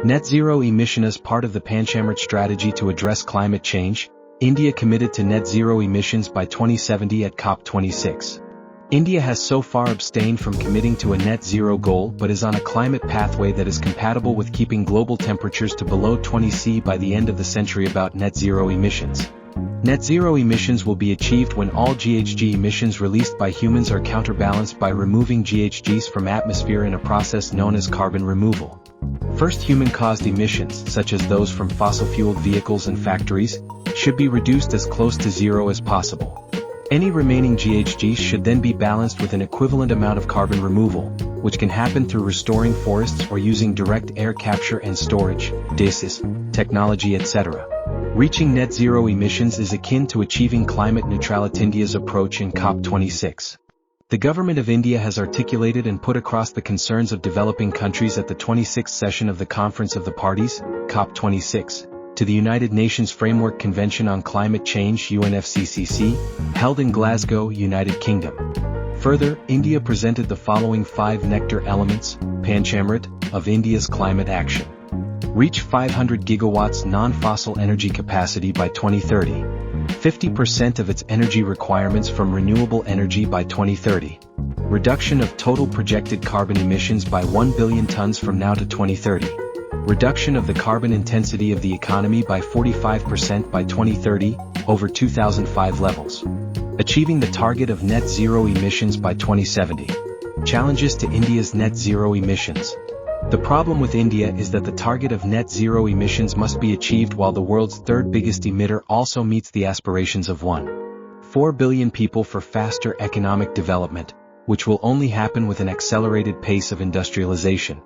Net zero emission as part of the Panchamrit strategy to address climate change. India committed to net zero emissions by 2070 at COP26. India has so far abstained from committing to a net zero goal but is on a climate pathway that is compatible with keeping global temperatures to below 20 C by the end of the century. About net zero emissions. Net zero emissions will be achieved when all GHG emissions released by humans are counterbalanced by removing GHGs from atmosphere in a process known as carbon removal. First, human-caused emissions, such as those from fossil-fueled vehicles and factories, should be reduced as close to zero as possible. Any remaining GHGs should then be balanced with an equivalent amount of carbon removal, which can happen through restoring forests or using direct air capture and storage, DASIS, technology, etc. Reaching net zero emissions is akin to achieving climate neutrality. India's approach in COP26. The government of India has articulated and put across the concerns of developing countries at the 26th session of the Conference of the Parties, COP26, to the United Nations Framework Convention on Climate Change (UNFCCC), held in Glasgow, United Kingdom. Further, India presented the following 5 nectar elements, Panchamrit, of India's climate action. Reach 500 gigawatts non-fossil energy capacity by 2030. 50% of its energy requirements from renewable energy by 2030. Reduction of total projected carbon emissions by 1 billion tons from now to 2030. Reduction of the carbon intensity of the economy by 45% by 2030, over 2005 levels. Achieving the target of net zero emissions by 2070. Challenges to India's net zero emissions. The problem with India is that the target of net zero emissions must be achieved while the world's third biggest emitter also meets the aspirations of 1.4 billion people for faster economic development, which will only happen with an accelerated pace of industrialization.